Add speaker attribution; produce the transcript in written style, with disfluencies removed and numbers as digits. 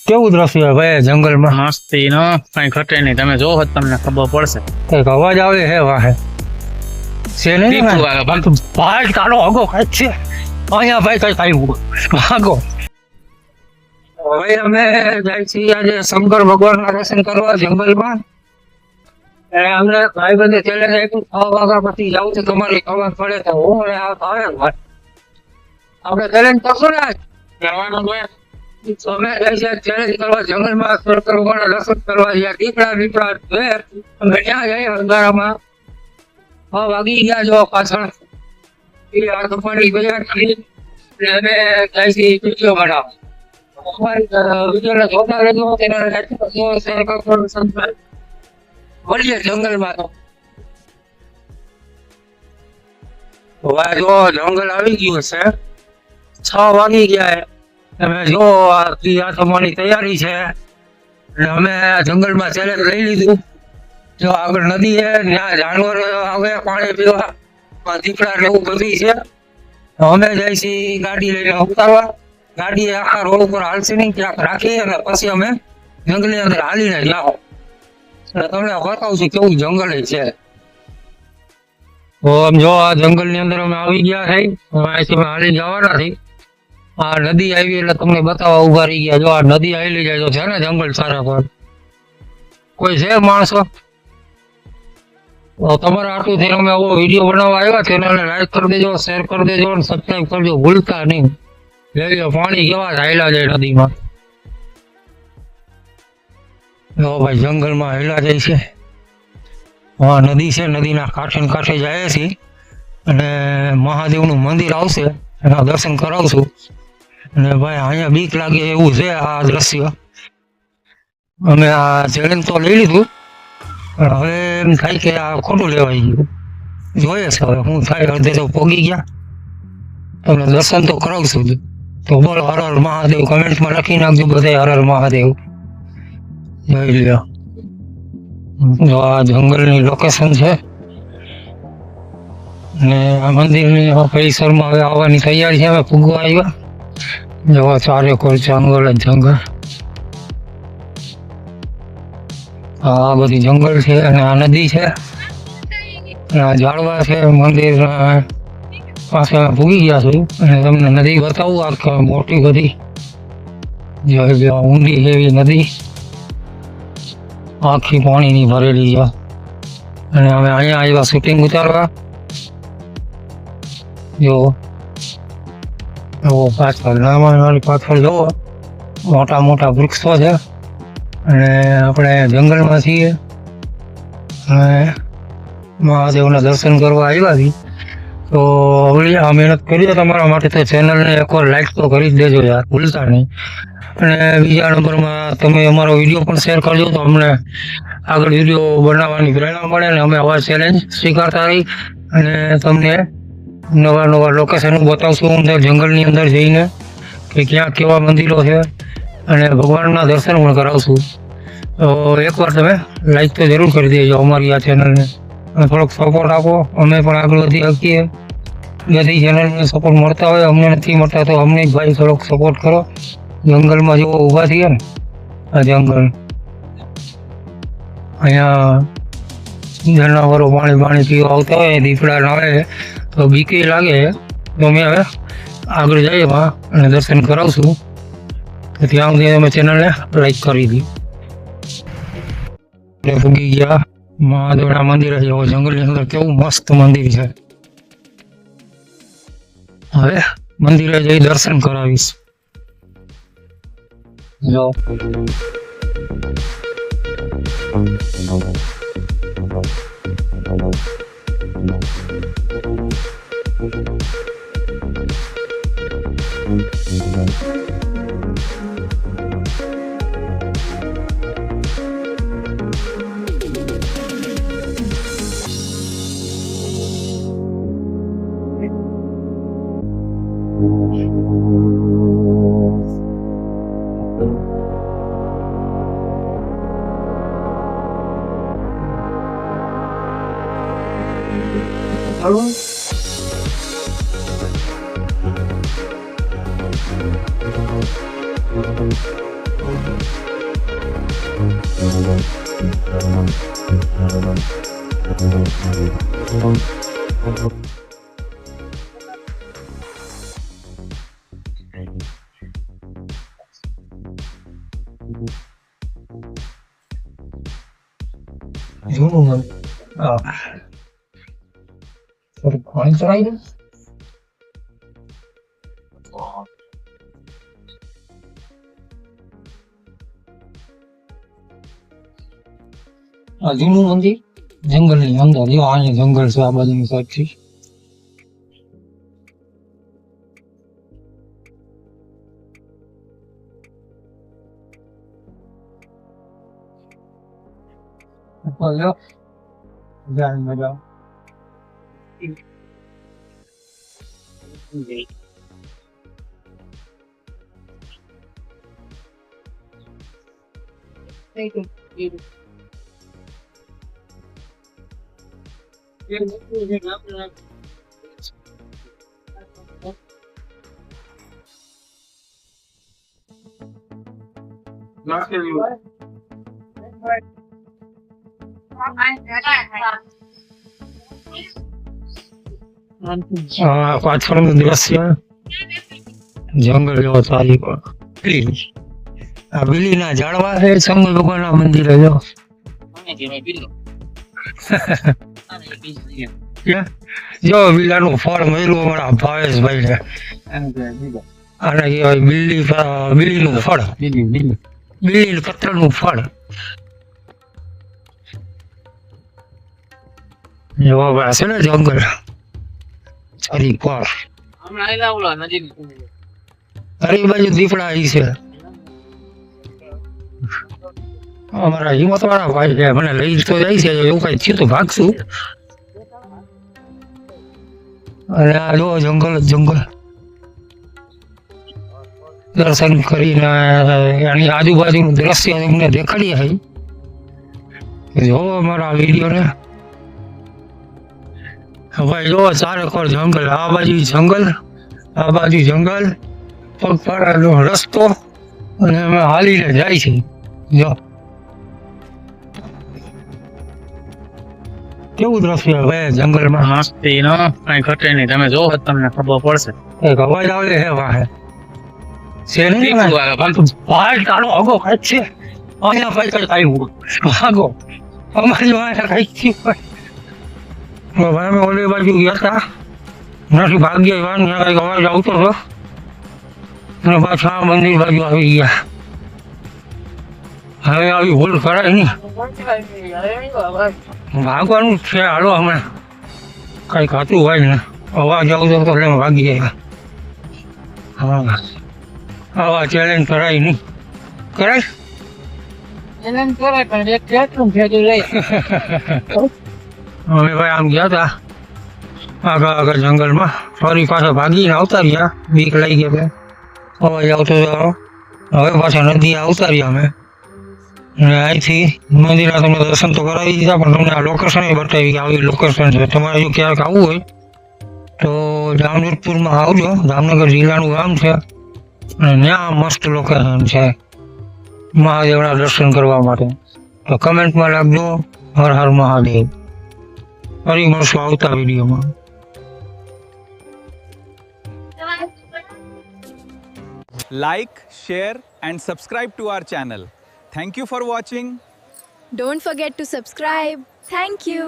Speaker 1: કેવું દ્રશ્ય ભાઈ જંગલમાં?
Speaker 2: મસ્તી નો કઈ ઘટે નહીં, તમે જોવો તમને ખબર પડશે.
Speaker 1: કઈક અવાજ આવે હે વાહે છે ને
Speaker 2: દીપડું આવે, ભાગ.
Speaker 1: ભાઈ ચાલો આગો કઈક છે અહીંયા ભાઈ કઈક આવ્યું ભાગો. હવે અમે જાય છીએ આજે શંકર ભગવાનના દર્શન કરવા જંગલમાં. અને અમને ભાઈ બંને ચેલેન્જ આપ્યું 6 વાગ્યા પછી જાવ તો તમારી ખબર પડે તો હું અને આ ભાવે ભાઈ આપણે ચેલેન્જ કરશું ને આજ
Speaker 2: જવાનું હોય.
Speaker 1: અમે ચેલેન્જ કરવા જંગલમાં શંકર ભગવાનના દર્શન કરવા જ્યાં દીપડા છે અમે ત્યાં જઈએ અંધારામાં 6 વાગી ગયા જો પાછળ એ આ કપાણી બજાર થી અમે જાય છે વિડીયો બનાવ અમારી વિડીયોને જોતા રહેજો તેના શેર કરો સબસ્ક્રાઇબ મળીએ જંગલમાં. તો હવે જો જંગલ આવી ગયું છે 6 વાગી ગયા તમે જો આ તમારી તૈયારી છે અને અમે જંગલમાં ચેલેન્જ લઈ લીધું. જો આગળ નદી છે ત્યાં જાનવર આવે પાણી પીવા દીપડા ને એવું બધું છે. અમે જાય છીએ ગાડી લઈને ઉતારવા. ગાડી આખા રોડ ઉપર હાલશે નહીં ક્યાંક રાખી અને પછી અમે જંગલની અંદર હાલીને જાઓ એટલે તમને બતાવું છું કેવું જંગલ છે. તો આમ જો આ જંગલની અંદર અમે આવી ગયા છે અહીંથી અમે હાલી જવાના છીએ. આ નદી આવી એટલે તમને બતાવવા ઉભા રહી ગયા. જો આ નદી આવેલી જાય તો છે ને જંગલ સારા પર કોઈ છે માણસો તો તમારે આટલું થઈને અમે આવો વિડીયો બનાવવા આવ્યા ચેનલને લાઈક કરી દેજો, શેર કરી દેજો અને સબસ્ક્રાઈબ કરજો ભૂલતા નહીં. લઈ પાણી કેવા હાલ્યા જાય નદીમાં. જો ભાઈ જંગલમાં હાલ્યા જાય છે. હા નદી છે, નદીના કાંઠે ને કાંઠે જાય છે અને મહાદેવનું મંદિર આવશે એના દર્શન કરાવશું. અને ભાઈ અહીંયા બીક લાગે એવું છે આ દ્રશ્ય. અમે આ ચેલેન્જ તો લઈ લીધું પણ હવે એમ થાય કે આ ખોટું લેવાઈ ગયું. જોઈએ છે હવે શું થાય. અડધે તો પોગી ગયા તમને દર્શન તો કરાવશું. તો બોલો હર હર મહાદેવ કમેન્ટમાં લખી નાખજો બધા હર હર મહાદેવ. જોઈ લ્યો જો આ જંગલની લોકેશન છે ને આ મંદિરની પરિસરમાં હવે આવવાની તૈયારી છે. અમે પૂગવા આવ્યા. જો ચારે કોર જંગલ જ જંગલ. આ બધી જંગલ છે અને આ નદી છે આ ઝાડવા છે. મંદિર પાસે અમે ભૂગી ગયા છું અને તમને નદી બતાવું આ મોટી બધી જોઈ ઊંડી એવી નદી આખી પાણીની ભરેલી છે. અને અમે અહીંયા આવ્યા શૂટિંગ ઉતારવા. જો પાછળ નાની પાછળ જોવો મોટા મોટા વૃક્ષો છે અને આપણે જંગલમાં છીએ અને મહાદેવના દર્શન કરવા આવ્યા છીએ. તો હવે આ મહેનત કરી દો તમારા માટે તો ચેનલને એકવાર લાઈક તો કરી જ દેજો યાર ભૂલતા નહીં. અને બીજા નંબરમાં તમે અમારો વિડીયો પણ શેર કરજો તો અમને આગળ વિડીયો બનાવવાની પ્રેરણા મળે અને અમે આવા ચેલેન્જ સ્વીકારતા રહી અને તમને નવા નવા લોકેશન બતાવશું અંદર જંગલની અંદર જઈને કે ક્યાં કેવા મંદિરો છે અને ભગવાનના દર્શન પણ કરાવશું. તો એકવાર તમે લાઈક તો જરૂર કરી દેજો અમારી આ ચેનલને અને થોડોક સપોર્ટ આપો. અમે પણ આગળ વધી શકીએ. બધી ચેનલને સપોર્ટ મળતા હોય અમને નથી મળતા તો અમને ભાઈ થોડોક સપોર્ટ કરો. જંગલમાં જેવો ઊભા થઈએ ને આ જંગલ અહીંયા જનાવરો પાણી પીવા આવતા હોય દીપડા આવે તો બીકે લાગે. તો અમે હવે આગળ જઈએ અને દર્શન કરાવશું. તો ત્યાં સુધી અમે ચેનલને લાઈક કરી દી. પૂગી ગયા મહાદેવના મંદિર છે. જંગલની અંદર કેવું મસ્ત મંદિર છે. હવે મંદિરે જઈ દર્શન કરાવીશ. જો જૂનું મંદિર. હા. થોડું પાણી ચડાવી દઉં. આ જૂનું મંદિર જંગલની અંદર, જો અહીંયા જંગલ છે આ બાજુની સાઈડથી. ઉપર જો જાય મજા. પાછળનું દ્રશ્ય જંગલ જેવો ચાલી પણ આ બીલીના ઝાડવા છે શંકર ભગવાનના મંદિરે જો. ક્યાં? જો બીલાનું ફળ મળ્યું અમારા ભાવેશભાઈ ને. આને કહેવાય બીલીનું ફળ, બીલી પત્રનું ફળ. એવો છે ને જંગલ સારી ફળ. અરે એ બાજુ દીપડા આવી છે. અમારા હિંમત વાળા ભાઈ છે, મને લઈ તો જાય છે, એવું કઈ થયું તો ભાગશું. અને આ જો જંગલ જ જંગલ. દર્શન કરીને એની આજુબાજુનું દ્રશ્ય તમને દેખાડીએ છે. જોવો અમારા વિડીયો ને. ભાઈ જો ચારે કોર જંગલ, આ બાજુ જંગલ, આ બાજુ જંગલ, પગપાળાનો રસ્તો અને અમે હાલીને જાય છે. જો કેવું દ્રશ્ય ભાઈ જંગલમાં.
Speaker 2: મસ્તી નો કઈ ઘટે નહીં, તમે જોવો જ તમને ખબર પડશે.
Speaker 1: એક અવાજ આવે છે વાહે છે ને
Speaker 2: તીખું આવે,
Speaker 1: ભાઈ તારો આગો કાંઈક છે અહીંયા ભાઈ કઈ આવ્યું આગો અમારી વાંહે કાંઈક થયું ભાઈ. અમે ઓલી બાજુ ગયા હતા, નથી ભાગ્ય ત્યાં કઈક અવાજ આવતો હતો અને પાછા આ મંદિર બાજુ આવી ગયા. હવે આવી ભૂલ કરાય નહીં, ભાગવાનું છે. હાલો અમે કઈ ખાતું હોય ને અવાજ આવતો તો એટલે ભાગી ગયા. હા આવા ચેલેન્જ કરાય નહીં. કરાય અમે ભાઈ આમ ગયા હતા આગળ આગળ જંગલમાં, ફરી પાછા ભાગીને આવતા રહ્યા. બીક લઈ ગયા ભાઈ, અવાજ આવતો હતો. હવે પાછા નદી આવતા રહ્યા અમે. અને અહીંથી મંદિરના તમને દર્શન તો કરાવી દીધા, પણ તમને આ લોકેશન બતાવી કે આવી લોકેશન છે. તમારે જો ક્યારેક આવવું હોય તો જામજોધપુરમાં આવજો. જામનગર જિલ્લાનું ગામ છે અને ત્યાં મસ્ત લોકેશન છે મહાદેવના દર્શન કરવા માટે. તો કમેન્ટમાં લાગજો હર હર મહાદેવ. ફરી મળશું આવતા વિડીયોમાં.
Speaker 3: Like, share and subscribe to our channel. Thank you for watching.
Speaker 4: Don't forget to subscribe. Thank you.